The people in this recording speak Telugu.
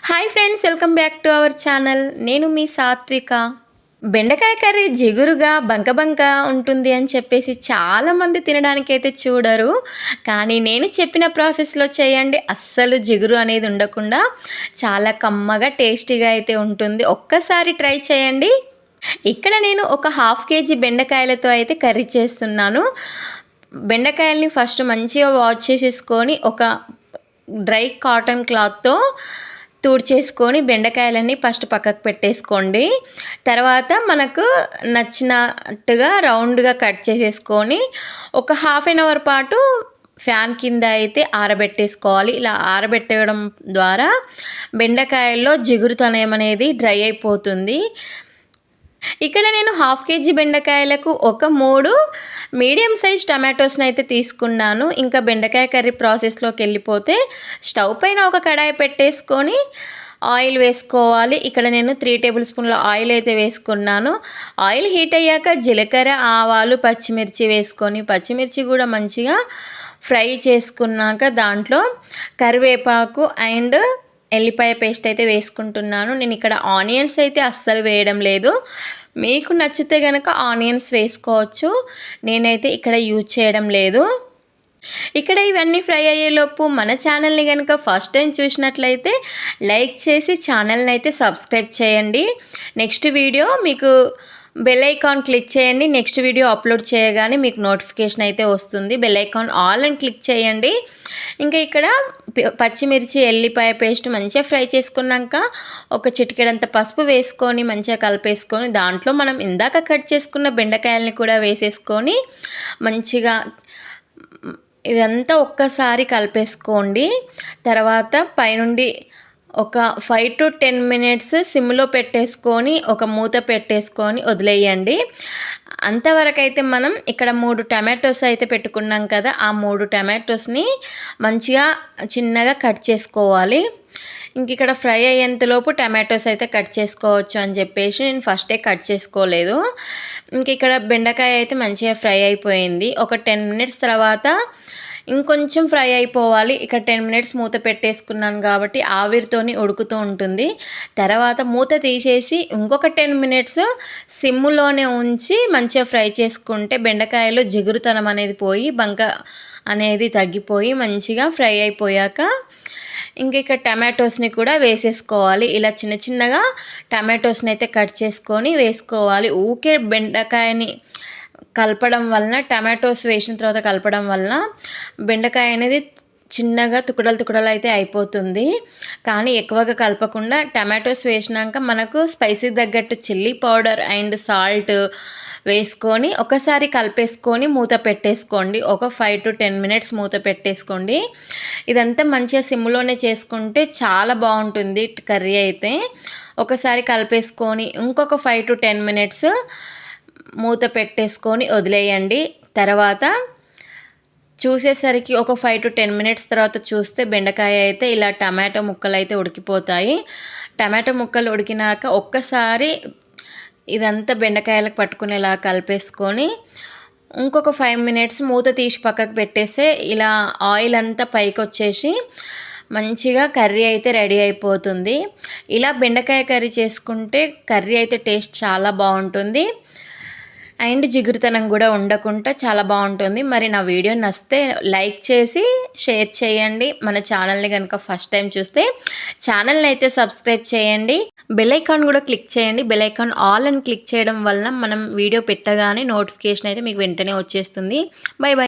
Hi friends, welcome back to our channel. నేను మీ సాత్విక. బెండకాయ కర్రీ జిగురుగా బంక ఉంటుంది అని చెప్పేసి చాలామంది తినడానికైతే చూడరు. కానీ నేను చెప్పిన ప్రాసెస్లో చేయండి, అస్సలు జిగురు అనేది ఉండకుండా చాలా కమ్మగా టేస్టీగా అయితే ఉంటుంది. ఒక్కసారి ట్రై చేయండి. ఇక్కడ నేను ఒక 1/2 కేజీ బెండకాయలతో అయితే కర్రీ చేస్తున్నాను. బెండకాయల్ని ఫస్ట్ మంచిగా వాష్ చేసేసుకొని ఒక డ్రై కాటన్ క్లాత్తో తుడిచేసుకొని బెండకాయలన్నీ ఫస్ట్ పక్కకు పెట్టేసుకోండి. తర్వాత మనకు నచ్చినట్టుగా రౌండ్గా కట్ చేసేసుకొని ఒక 1/2 అవర్ పాటు ఫ్యాన్ కింద అయితే ఆరబెట్టేసుకోవాలి. ఇలా ఆరబెట్టడం ద్వారా బెండకాయల్లో జిగురుతనం అనేది డ్రై అయిపోతుంది. ఇక్కడ నేను 1/2 కేజీ బెండకాయలకు ఒక 3 మీడియం సైజ్ టమాటోస్ని అయితే తీసుకున్నాను. ఇంకా బెండకాయ కర్రీ ప్రాసెస్లోకి వెళ్ళిపోతే స్టవ్ పైన ఒక కడాయి పెట్టేసుకొని ఆయిల్ వేసుకోవాలి. ఇక్కడ నేను 3 టేబుల్ స్పూన్ల ఆయిల్ అయితే వేసుకున్నాను. ఆయిల్ హీట్ అయ్యాక జీలకర్ర, ఆవాలు, పచ్చిమిర్చి వేసుకొని పచ్చిమిర్చి కూడా మంచిగా ఫ్రై చేసుకున్నాక దాంట్లో కరివేపాకు అండ్ ఎల్లిపాయ పేస్ట్ అయితే వేసుకుంటున్నాను. నేను ఇక్కడ ఆనియన్స్ అయితే అస్సలు వేయడం లేదు. మీకు నచ్చితే కనుక ఆనియన్స్ వేసుకోవచ్చు. నేనైతే ఇక్కడ యూజ్ చేయడం లేదు. ఇక్కడ ఇవన్నీ ఫ్రై అయ్యేలోపు మన ఛానల్ని కనుక ఫస్ట్ టైం చూసినట్లయితే లైక్ చేసి ఛానల్ని అయితే సబ్స్క్రైబ్ చేయండి. నెక్స్ట్ వీడియో మీకు బెల్ ఐకాన్ క్లిక్ చేయండి. నెక్స్ట్ వీడియో అప్లోడ్ చేయగానే మీకు నోటిఫికేషన్ అయితే వస్తుంది. బెల్ ఐకాన్ ఆల్ అని క్లిక్ చేయండి. ఇంకా ఇక్కడ పచ్చిమిర్చి, ఎల్లిపాయ పేస్ట్ మంచిగా ఫ్రై చేసుకున్నాక ఒక చిటికెడంత పసుపు వేసుకొని మంచిగా కలిపేసుకొని దాంట్లో మనం ఇందాక కట్ చేసుకున్న బెండకాయలని కూడా వేసేసుకొని మంచిగా ఇదంతా ఒక్కసారి కలిపేసుకోండి. తర్వాత పైనుండి ఒక 5 to 10 మినిట్స్ సిమ్లో పెట్టేసుకొని ఒక మూత పెట్టేసుకొని వదిలేయండి. అంతవరకు అయితే మనం ఇక్కడ 3 టమాటోస్ అయితే పెట్టుకున్నాం కదా, ఆ 3 టమాటోస్ని మంచిగా చిన్నగా కట్ చేసుకోవాలి. ఇంక ఇక్కడ ఫ్రై అయ్యేంతలోపు టమాటోస్ అయితే కట్ చేసుకోవచ్చు అని చెప్పేసి నేను ఫస్టే కట్ చేసుకోలేదు. ఇంక ఇక్కడ బెండకాయ అయితే మంచిగా ఫ్రై అయిపోయింది. ఒక 10 మినిట్స్ తర్వాత ఇంకొంచెం ఫ్రై అయిపోవాలి. ఇక్కడ 10 మినిట్స్ మూత పెట్టేసుకున్నాను కాబట్టి ఆవిరితోని ఉడుకుతూ ఉంటుంది. తర్వాత మూత తీసేసి ఇంకొక 10 మినిట్స్ సిమ్లోనే ఉంచి మంచిగా ఫ్రై చేసుకుంటే బెండకాయలో జిగురుతనం అనేది పోయి బంక అనేది తగ్గిపోయి మంచిగా ఫ్రై అయిపోయాక ఇంక ఇక్కడ టమాటోస్ని కూడా వేసేసుకోవాలి. ఇలా చిన్న చిన్నగా టమాటోస్ని అయితే కట్ చేసుకొని వేసుకోవాలి. ఊకే బెండకాయని కలపడం వలన, టమాటోస్ వేసిన తర్వాత కలపడం వలన బెండకాయ అనేది చిన్నగా తుకడలు అయితే అయిపోతుంది. కానీ ఎక్కువగా కలపకుండా టమాటోస్ వేసినాక మనకు స్పైసీ తగ్గట్టు చిల్లీ పౌడర్ అండ్ సాల్ట్ వేసుకొని ఒకసారి కలిపేసుకొని మూత పెట్టేసుకోండి. ఒక 5 to 10 మినిట్స్ మూత పెట్టేసుకోండి. ఇదంతా మంచిగా సిమ్లోనే చేసుకుంటే చాలా బాగుంటుంది కర్రీ అయితే. ఒకసారి కలిపేసుకొని ఇంకొక 5 to 10 మినిట్స్ మూత పెట్టేసుకొని వదిలేయండి. తర్వాత చూసేసరికి ఒక 5 to 10 మినిట్స్ తర్వాత చూస్తే బెండకాయ అయితే ఇలా టమాటో ముక్కలు అయితే ఉడికిపోతాయి. టమాటో ముక్కలు ఉడికినాక ఒక్కసారి ఇదంతా బెండకాయలకు పట్టుకునేలా కలిపేసుకొని ఇంకొక 5 మినిట్స్ మూత తీసి పక్కకు పెట్టేస్తే ఇలా ఆయిల్ అంతా పైకి వచ్చేసి మంచిగా కర్రీ అయితే రెడీ అయిపోతుంది. ఇలా బెండకాయ కర్రీ చేసుకుంటే కర్రీ అయితే టేస్ట్ చాలా బాగుంటుంది అండ్ జిగురుతనం కూడా ఉండకుండా చాలా బాగుంటుంది. మరి నా వీడియో నచ్చితే లైక్ చేసి షేర్ చేయండి. మన ఛానల్ని కనుక ఫస్ట్ టైం చూస్తే ఛానల్ని అయితే సబ్స్క్రైబ్ చేయండి. బెల్ ఐకాన్ కూడా క్లిక్ చేయండి. బెల్ ఐకాన్ ఆల్ అని క్లిక్ చేయడం వలన మనం వీడియో పెట్టగానే నోటిఫికేషన్ అయితే మీకు వెంటనే వచ్చేస్తుంది. By by.